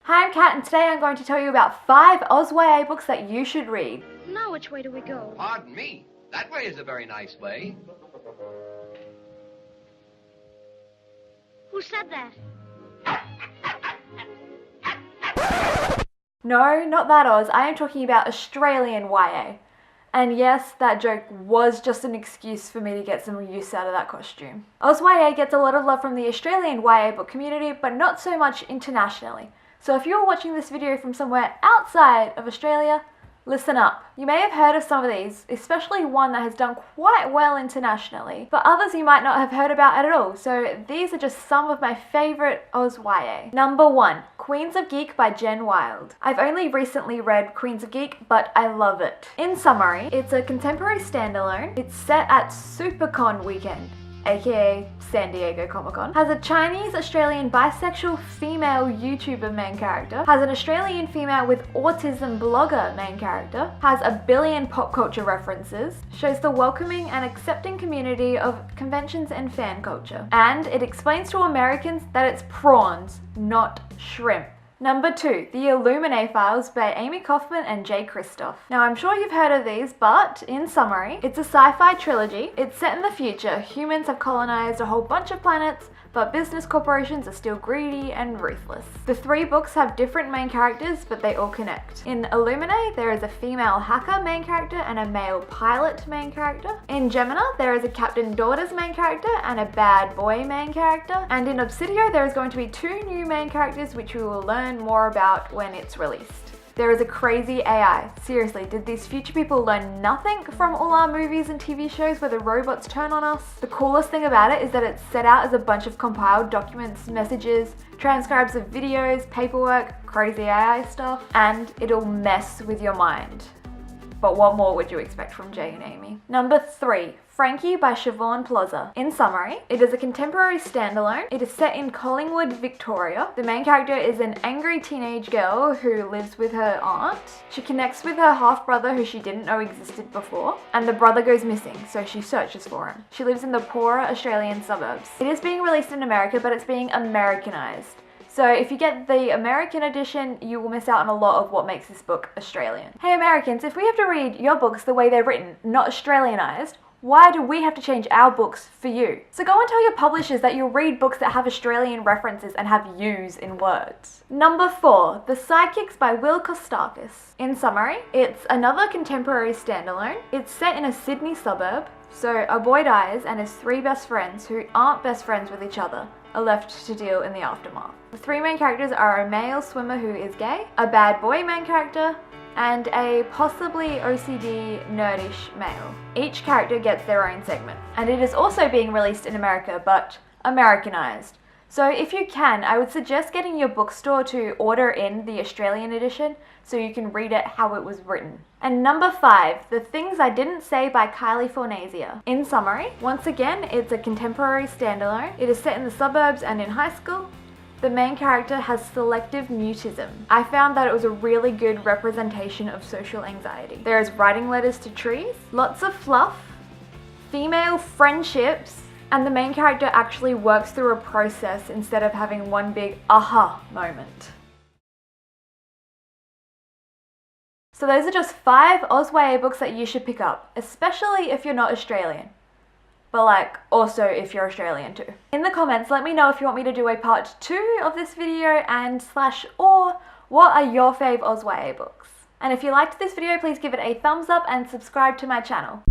Hi, I'm Kat, and today I'm going to tell you about 5 Oz YA books that you should read. Now which way do we go? Pardon me. That way is a very nice way. Who said that? No, not that Oz. I am talking about Australian YA. And yes, that joke was just an excuse for me to get some use out of that costume. Oz YA gets a lot of love from the Australian YA book community, but not so much internationally. So if you're watching this video from somewhere outside of Australia, listen up. You may have heard of some of these, especially one that has done quite well internationally, but others you might not have heard about at all, so these are just some of my favourite Oz YA. Number 1, Queens of Geek by Jen Wilde. I've only recently read Queens of Geek, but I love it. In summary, it's a contemporary standalone. It's set at SuperCon weekend, aka San Diego Comic-Con, has a Chinese-Australian bisexual female YouTuber main character, has an Australian female with autism blogger main character, has a billion pop culture references, shows the welcoming and accepting community of conventions and fan culture, and it explains to Americans that it's prawns, not shrimp. Number 2, TheIlluminae Files by Amy Kaufman and Jay Kristoff. Now I'm sure you've heard of these, but in summary, it's a sci-fi trilogy. It's set in the future. Humans have colonized a whole bunch of planets, but business corporations are still greedy and ruthless. The 3 books have different main characters, but they all connect. In Illuminae, there is a female hacker main character and a male pilot main character. In Gemina, there is a Captain Daughters main character and a bad boy main character. And in Obsidio, there is going to be 2 new main characters, which we will learn more about when it's released. There is a crazy AI. Seriously, did these future people learn nothing from all our movies and TV shows where the robots turn on us? The coolest thing about it is that it's set out as a bunch of compiled documents, messages, transcribes of videos, paperwork, crazy AI stuff, and it'll mess with your mind. But what more would you expect from Jay and Amy? Number 3, Frankie by Siobhan Plaza. In summary, it is a contemporary standalone. It is set in Collingwood, Victoria. The main character is an angry teenage girl who lives with her aunt. She connects with her half-brother who she didn't know existed before, and the brother goes missing, so she searches for him. She lives in the poorer Australian suburbs. It is being released in America, but it's being Americanized. So if you get the American edition, you will miss out on a lot of what makes this book Australian. Hey Americans, if we have to read your books the way they're written, not Australianized, why do we have to change our books for you? So go and tell your publishers that you'll read books that have Australian references and have yous in words. Number 4, The Sidekicks by Will Kostakis. In summary, it's another contemporary standalone. It's set in a Sydney suburb. So a boy dies and his 3 best friends, who aren't best friends with each other, are left to deal in the aftermath. The 3 main characters are a male swimmer who is gay, a bad boy main character, and a possibly OCD nerdish male. Each character gets their own segment. And it is also being released in America, but Americanized. So if you can, I would suggest getting your bookstore to order in the Australian edition so you can read it how it was written. And number 5, The Things I Didnt Say by Kylie Fornasia. In summary, once again, it's a contemporary standalone. It is set in the suburbs and in high school. The main character has selective mutism. I found that it was a really good representation of social anxiety. There is writing letters to trees, lots of fluff, female friendships, and the main character actually works through a process instead of having one big aha moment. So those are just 5 Oz YA books that you should pick up, especially if you're not Australian. But also if you're Australian too. In the comments, let me know if you want me to do a part 2 of this video and or what are your fave Oz YA books. And if you liked this video, please give it a thumbs up and subscribe to my channel.